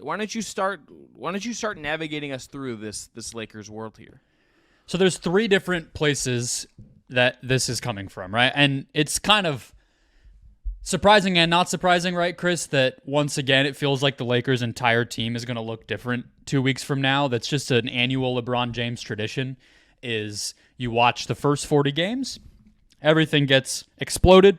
don't you start navigating us through this Lakers world here? So there's three different places that this is coming from, right? And it's kind of surprising and not surprising, right, Chris, that once again it feels like the Lakers' entire team is going to look different 2 weeks from now. That's just an annual LeBron James tradition, is you watch the first 40 games, everything gets exploded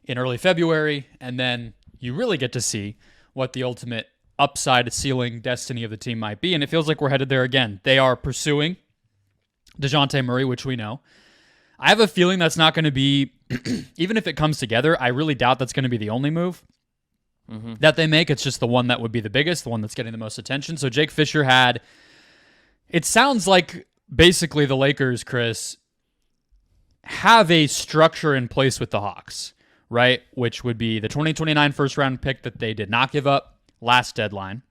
in early February, and then you really get to see what the ultimate upside ceiling destiny of the team might be, and it feels like we're headed there again. They are pursuing DeJounte Murray, which we know. I have a feeling that's not going to be, even if it comes together, I really doubt that's going to be the only move that they make. It's just the one that would be the biggest, the one that's getting the most attention. So Jake Fisher it sounds like basically the Lakers, Chris, have a structure in place with the Hawks, right? Which would be the 2029 first round pick that they did not give up last deadline.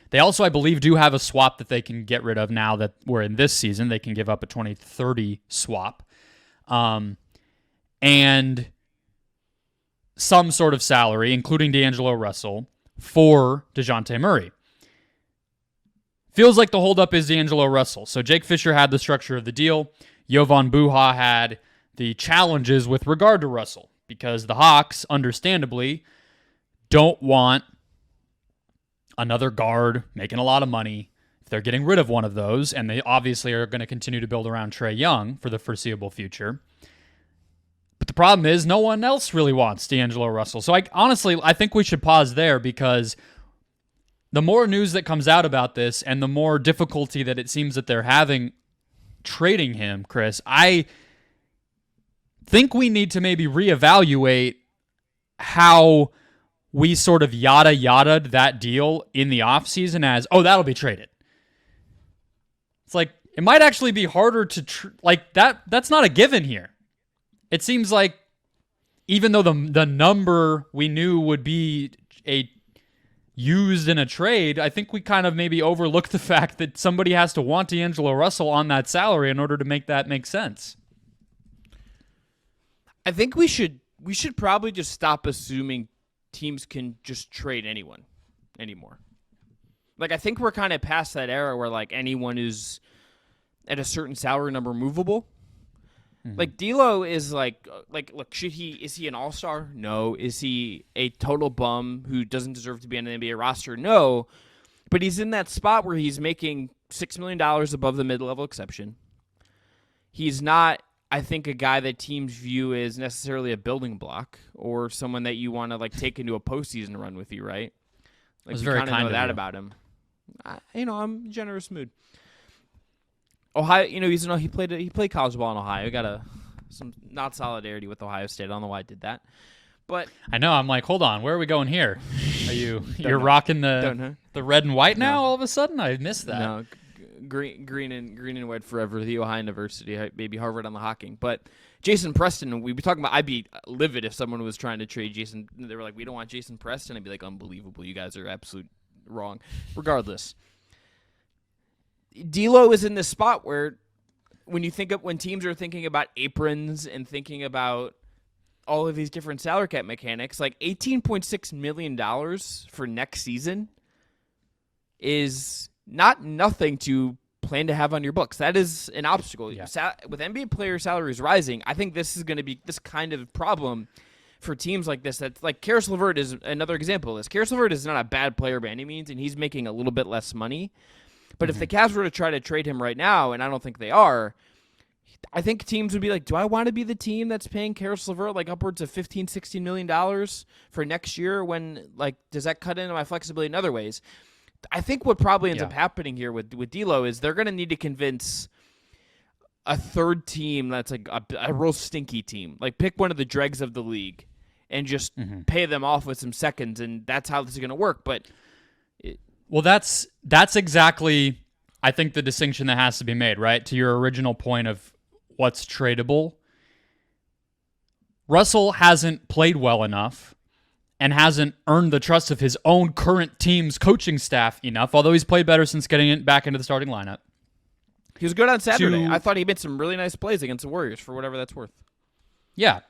They also, I believe, do have a swap that they can get rid of now that we're in this season. They can give up a 2030 swap. And some sort of salary, including D'Angelo Russell, for DeJounte Murray. Feels like the holdup is D'Angelo Russell. So Jake Fisher had the structure of the deal. Jovan Buha had the challenges with regard to Russell, because the Hawks, understandably, don't want another guard making a lot of money if they're getting rid of one of those, and they obviously are going to continue to build around Trae Young for the foreseeable future. But the problem is no one else really wants D'Angelo Russell. So I think we should pause there, because the more news that comes out about this and the more difficulty that it seems that they're having trading him, Chris, I think we need to maybe reevaluate how we sort of yada-yada'd that deal in the offseason as, oh, that'll be traded. It's like, it might actually be harder to, that's not a given here. It seems like even though the number we knew would be used in a trade, I think we kind of maybe overlooked the fact that somebody has to want D'Angelo Russell on that salary in order to make that make sense. I think we should probably just stop assuming teams can just trade anyone anymore. Like, I think we're kind of past that era where, like, anyone is at a certain salary number movable. Like, D'Lo is like, look, is he an all-star? No. Is he a total bum who doesn't deserve to be on the NBA roster? No. But he's in that spot where he's making $6 million above the mid-level exception. He's not, I think, a guy that teams view as necessarily a building block or someone that you want to, like, take into a postseason run with you, right? Like, was you very kind of kind know of that you. about him. I'm in a generous mood. Ohio, he played college ball in Ohio. Got some not solidarity with Ohio State. I don't know why I did that, but I know. I'm like, hold on, where are we going here? You're know. rocking Don't know. the red and white now? No. All of a sudden, I missed that. No, green and white forever. The Ohio University, maybe Harvard on the Hawking. But Jason Preston, we'd be talking about. I'd be livid if someone was trying to trade Jason. They were like, we don't want Jason Preston. I'd be like, unbelievable. You guys are absolute wrong. Regardless, D'Lo is in this spot where, when teams are thinking about aprons and thinking about all of these different salary cap mechanics, like $18.6 million for next season is not nothing to plan to have on your books. That is an obstacle. Yeah. With NBA player salaries rising, I think this is going to be this kind of problem for teams like this. That's like Karis LeVert is another example of this. Karis LeVert is not a bad player by any means, and he's making a little bit less money. But if the Cavs were to try to trade him right now, and I don't think they are, I think teams would be like, do I want to be the team that's paying Karis LeVert like upwards of $15, $16 million for next year when, like, does that cut into my flexibility in other ways? I think what probably ends up happening here with D'Lo is they're going to need to convince a third team that's like a real stinky team. Like, pick one of the dregs of the league and just pay them off with some seconds, and that's how this is going to work. But Well, that's exactly, I think, the distinction that has to be made, right? To your original point of what's tradable. Russell hasn't played well enough and hasn't earned the trust of his own current team's coaching staff enough, although he's played better since getting back into the starting lineup. He was good on Saturday. I thought he made some really nice plays against the Warriors, for whatever that's worth. Yeah.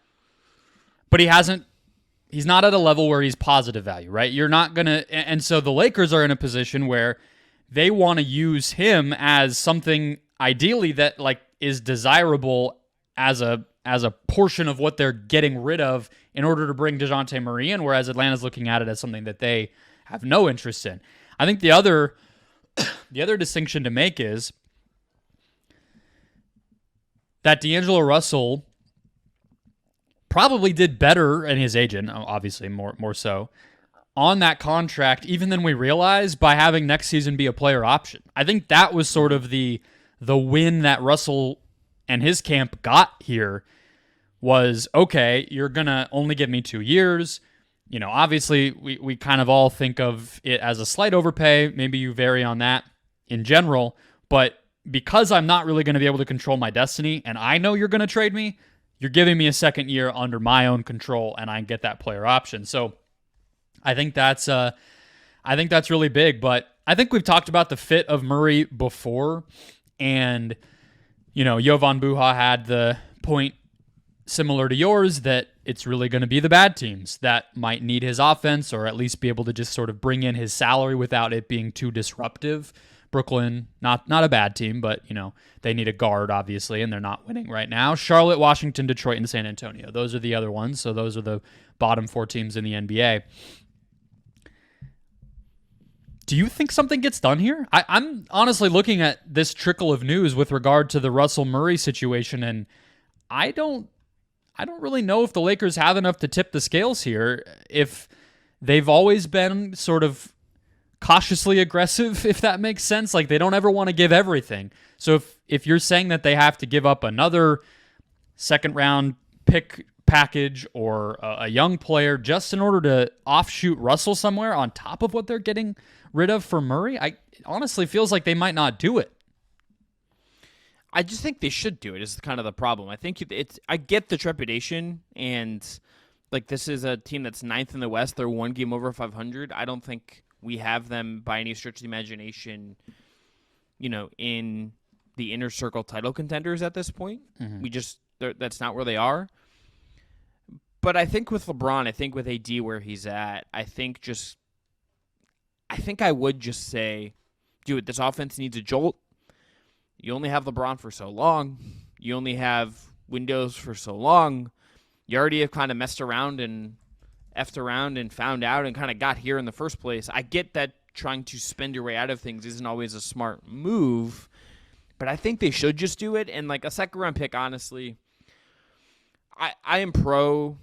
But he hasn't he's not at a level where he's positive value, right? You're not going to, and so the Lakers are in a position where they want to use him as something ideally that like is desirable as a portion of what they're getting rid of in order to bring DeJounte Murray in, whereas Atlanta's looking at it as something that they have no interest in. I think the other distinction to make is that D'Angelo Russell probably did better, and his agent, obviously more so, on that contract even than we realized by having next season be a player option. I think that was sort of the win that Russell and his camp got here was, okay, you're going to only give me 2 years. You know, obviously we kind of all think of it as a slight overpay. Maybe you vary on that in general, but because I'm not really going to be able to control my destiny and I know you're going to trade me, you're giving me a second year under my own control and I get that player option. So I think that's really big, but I think we've talked about the fit of Murray before, and you know, Jovan Buha had the point similar to yours that it's really going to be the bad teams that might need his offense or at least be able to just sort of bring in his salary without it being too disruptive. Brooklyn, not a bad team, but you know, they need a guard obviously, and they're not winning right now. Charlotte, Washington, Detroit, and San Antonio. Those are the other ones. So those are the bottom 4 teams in the NBA. Do you think something gets done here? I'm honestly looking at this trickle of news with regard to the Russell Murray situation, and I don't really know if the Lakers have enough to tip the scales here. If they've always been sort of cautiously aggressive, if that makes sense. Like, they don't ever want to give everything. So if you're saying that they have to give up another second round pick package or a young player just in order to offshoot Russell somewhere on top of what they're getting rid of for Murray, it honestly feels like they might not do it. I just think they should do it is kind of the problem. I think I get the trepidation, and like, this is a team that's 9th in the West. They're 1 game over 500. I don't think we have them by any stretch of the imagination, you know, in the inner circle title contenders at this point. Mm-hmm. That's not where they are. But I think with LeBron, I think with AD where he's at, I think I would just say, dude, this offense needs a jolt. You only have LeBron for so long. You only have windows for so long. You already have kind of messed around and effed around and found out and kind of got here in the first place. I get that trying to spend your way out of things isn't always a smart move, but I think they should just do it. And like a second round pick, honestly, I am pro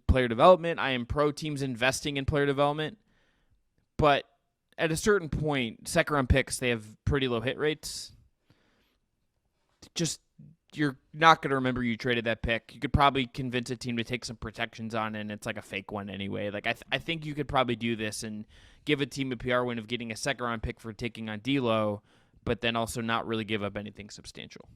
player development. I am pro teams investing in player development. But at a certain point, second round picks, they have pretty low hit rates. Just, you're not going to remember you traded that pick. You could probably convince a team to take some protections on it, and it's like a fake one anyway. Like, I think you could probably do this and give a team a PR win of getting a second round pick for taking on D'Lo, but then also not really give up anything substantial.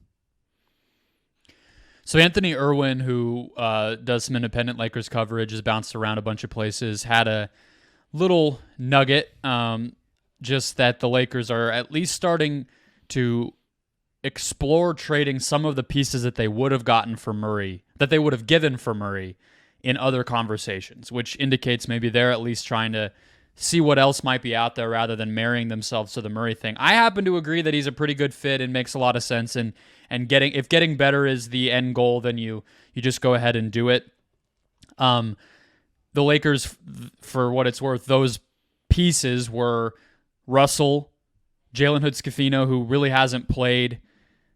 So Anthony Irwin, who does some independent Lakers coverage, has bounced around a bunch of places, had a little nugget, just that the Lakers are at least starting to explore trading some of the pieces that they would have gotten for Murray, that they would have given for Murray in other conversations, which indicates maybe they're at least trying to see what else might be out there rather than marrying themselves to the Murray thing. I happen to agree that he's a pretty good fit and makes a lot of sense, and getting better is the end goal, then you just go ahead and do it. The Lakers, for what it's worth, those pieces were Russell, Jalen Hood-Schifino, who really hasn't played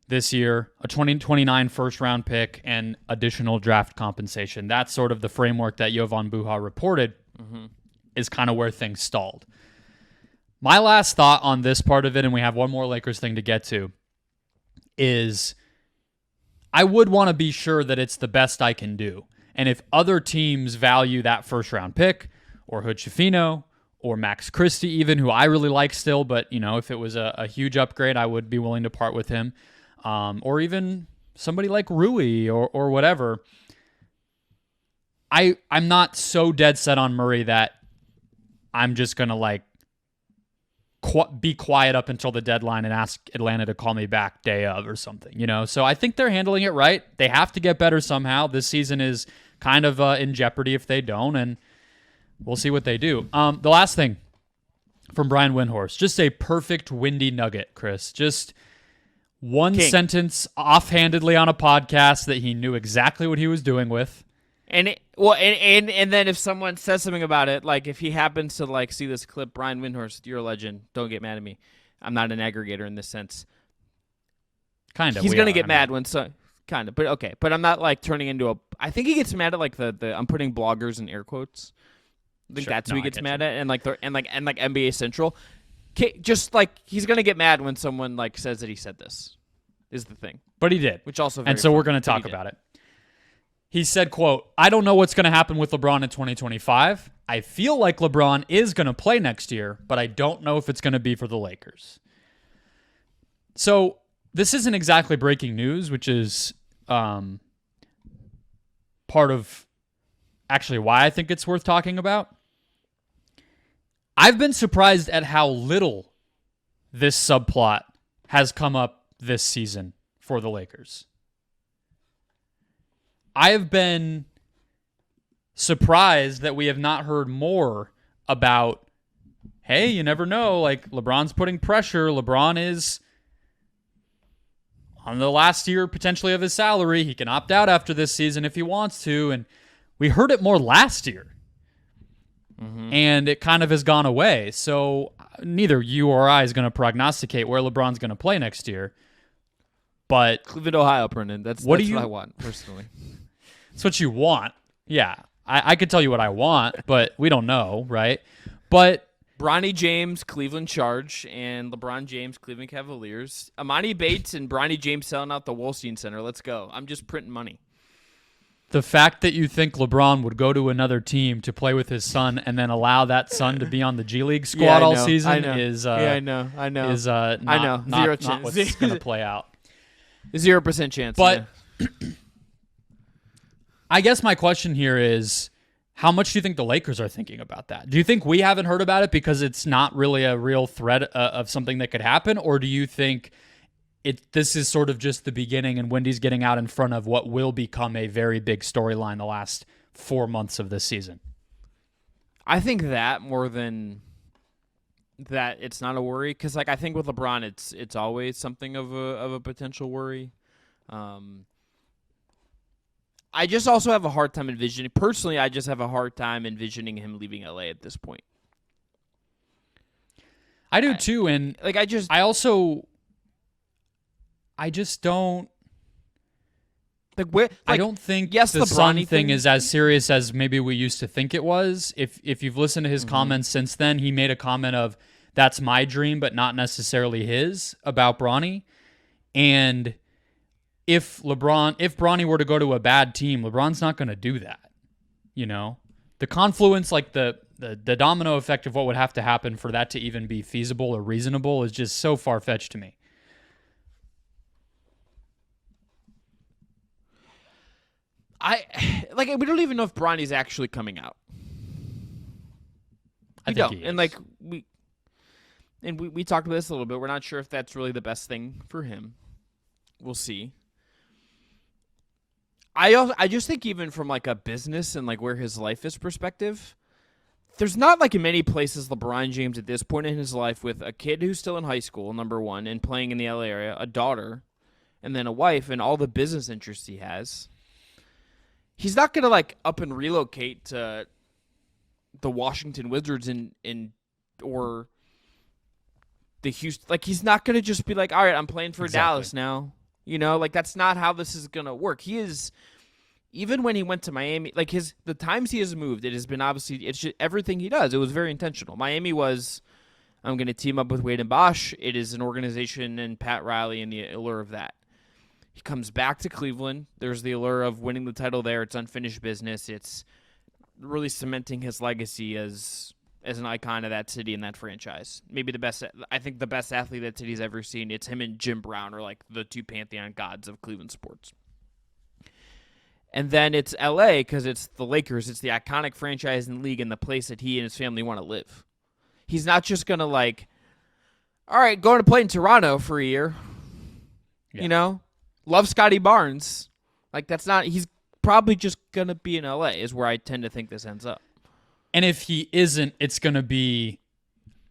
this year, a 2029 first-round pick, and additional draft compensation. That's sort of the framework that Jovan Buha reported, is kind of where things stalled. My last thought on this part of it, and we have one more Lakers thing to get to, is I would want to be sure that it's the best I can do. And if other teams value that first-round pick, or Hood-Schifino, or Max Christie even, who I really like still, but you know, if it was a huge upgrade, I would be willing to part with him. Or even somebody like Rui or whatever. I'm not so dead set on Murray that I'm just going to like be quiet up until the deadline and ask Atlanta to call me back day of or something, you know? So I think they're handling it right. They have to get better somehow. This season is kind of in jeopardy if they don't, and we'll see what they do. The last thing from Brian Windhorst, just a perfect windy nugget, Chris. Just one sentence offhandedly on a podcast that he knew exactly what he was doing with. And then if someone says something about it, like if he happens to like see this clip, Brian Windhorst, you're a legend. Don't get mad at me. I'm not an aggregator in this sense. Kind of. He's gonna get mad when kind of, but okay. But I'm not like turning into a. I think he gets mad at like the I'm putting bloggers in air quotes. I think that's who he gets mad at, and like NBA Central. Just like he's gonna get mad when someone like says that he said this. Is the thing. But he did, which also and so we're gonna talk about it. He said, quote, "I don't know what's going to happen with LeBron in 2025. I feel like LeBron is going to play next year, but I don't know if it's going to be for the Lakers." So this isn't exactly breaking news, which is part of actually why I think it's worth talking about. I've been surprised at how little this subplot has come up this season for the Lakers. I have been surprised that we have not heard more about, hey, you never know, like LeBron's putting pressure. LeBron is on the last year potentially of his salary. He can opt out after this season if he wants to. And we heard it more last year. Mm-hmm. And it kind of has gone away. So neither you or I is going to prognosticate where LeBron's going to play next year. But Cleveland, Ohio, Brendon. That's what I want, personally. That's what you want. Yeah. I could tell you what I want, but we don't know, right? But Bronny James, Cleveland Charge, and LeBron James, Cleveland Cavaliers. Amani Bates and Bronny James selling out the Wolstein Center. Let's go. I'm just printing money. The fact that you think LeBron would go to another team to play with his son and then allow that son to be on the G League squad all season is I know. Is not what's going to play out. 0% chance. But I guess my question here is, how much do you think the Lakers are thinking about that? Do you think we haven't heard about it because it's not really a real threat of something that could happen? Or do you think this is sort of just the beginning and Wendy's getting out in front of what will become a very big storyline the last 4 months of this season? I think that more than that it's not a worry, because like I think with LeBron it's always something of a potential worry. I just also have a hard time envisioning. Personally, I just have a hard time envisioning him leaving LA at this point. I do too, and like I just don't. I don't think yes, the the Son thing is as serious as maybe we used to think it was. If you've listened to his comments since then, he made a comment of, "That's my dream, but not necessarily his," about Bronny. And if Bronny were to go to a bad team, LeBron's not going to do that. You know, the confluence, like the domino effect of what would have to happen for that to even be feasible or reasonable is just so far-fetched to me. We don't even know if Bronny's actually coming out. I think he is. And we talked about this a little bit. We're not sure if that's really the best thing for him. We'll see. I just think even from like a business and like where his life is perspective, there's not like in many places LeBron James at this point in his life with a kid who's still in high school, number one, and playing in the LA area, a daughter, and then a wife, and all the business interests he has. He's not going to like up and relocate to the Washington Wizards or the Houston. Like he's not going to just be like, all right, I'm playing for Dallas now. You know, like that's not how this is going to work. He is, even when he went to Miami, like the times he has moved, it has been obviously, it's just everything he does. It was very intentional. Miami was, I'm going to team up with Wade and Bosch. It is an organization and Pat Riley and the allure of that. He comes back to Cleveland. There's the allure of winning the title there. It's unfinished business. It's really cementing his legacy as an icon of that city and that franchise. Maybe the best athlete that city's ever seen. It's him and Jim Brown are like the two pantheon gods of Cleveland sports. And then it's LA because it's the Lakers. It's the iconic franchise in the league and the place that he and his family want to live. He's not just going to like, all right, going to play in Toronto for a year. Yeah. You know? Love Scotty Barnes. Like that's not, he's probably just gonna be in LA is where I tend to think this ends up. And if he isn't, it's going to be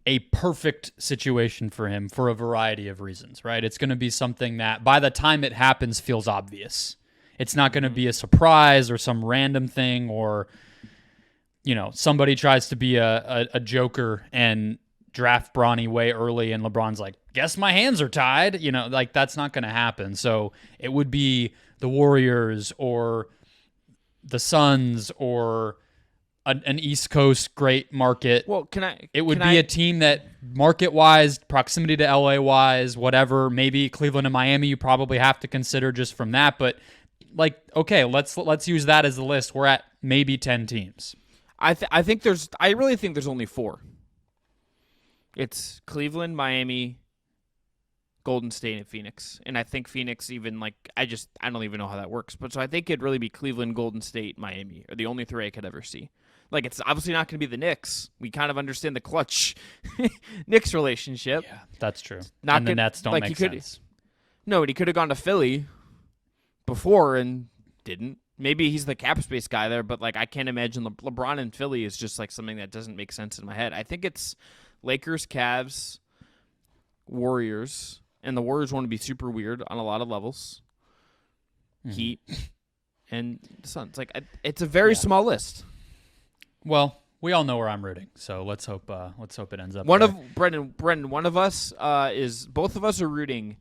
a perfect situation for him for a variety of reasons, right? It's going to be something that by the time it happens feels obvious. It's not going to be a surprise or some random thing, or somebody tries to be a joker and draft Bronny way early and LeBron's like, guess my hands are tied. That's not going to happen. So it would be the Warriors or the Suns or an East Coast great market. Well, it would be a team that market-wise, proximity to LA-wise, whatever, maybe Cleveland and Miami you probably have to consider just from that. But, okay, let's use that as the list. We're at maybe 10 teams. I really think there's only 4. It's Cleveland, Miami, Golden State, and Phoenix. And I think Phoenix even, I don't even know how that works. But so I think it'd really be Cleveland, Golden State, Miami are the only 3 I could ever see. It's obviously not going to be the Knicks. We kind of understand the clutch Knicks relationship. Yeah, that's true. And the Nets don't make sense. No, but he could have gone to Philly before and didn't. Maybe he's the cap space guy there, but I can't imagine LeBron in Philly is just something that doesn't make sense in my head. I think it's Lakers, Cavs, Warriors, and the Warriors want to be super weird on a lot of levels. Mm-hmm. Heat and the Suns. It's a very small list. Well, we all know where I'm rooting, so let's hope it ends up. Brendon, one of us both of us are rooting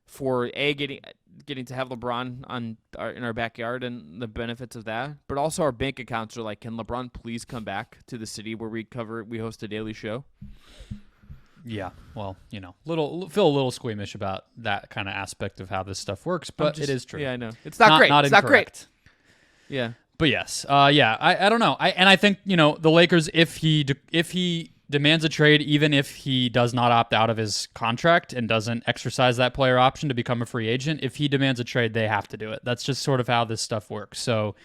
for getting to have LeBron in our backyard and the benefits of that, but also our bank accounts are can LeBron please come back to the city where we host a daily show? Yeah, well, feel a little squeamish about that kind of aspect of how this stuff works, but it is true. Yeah, I know. It's not great. It's not great. Yeah. But yes, I don't know. I think, the Lakers, if he demands a trade, even if he does not opt out of his contract and doesn't exercise that player option to become a free agent, if he demands a trade, they have to do it. That's just sort of how this stuff works. So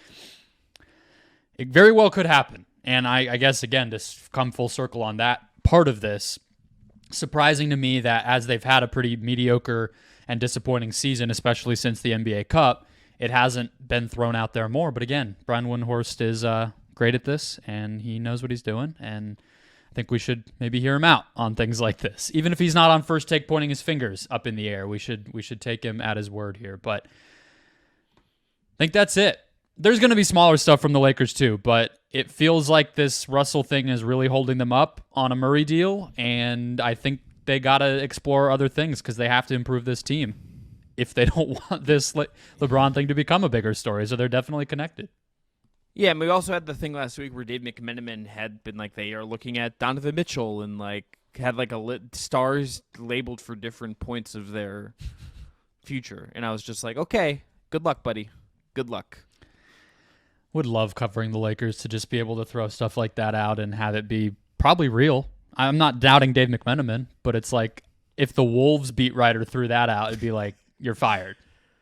it very well could happen. And I guess, again, to come full circle on that part of this, surprising to me that as they've had a pretty mediocre and disappointing season, especially since the NBA Cup, it hasn't been thrown out there more. But again, Brian Windhorst is great at this, and he knows what he's doing. And I think we should maybe hear him out on things like this. Even if he's not on First Take pointing his fingers up in the air, we should take him at his word here. But I think that's it. There's going to be smaller stuff from the Lakers too, but it feels like this Russell thing is really holding them up on a Murray deal, and I think they got to explore other things because they have to improve this team if they don't want this LeBron thing to become a bigger story. So they're definitely connected. Yeah, and we also had the thing last week where Dave McMenamin had been they are looking at Donovan Mitchell and had stars labeled for different points of their future. And I was just okay, good luck, buddy. Good luck. Would love covering the Lakers to just be able to throw stuff like that out and have it be probably real. I'm not doubting Dave McMenamin, but it's if the Wolves beat writer threw that out, it'd be you're fired.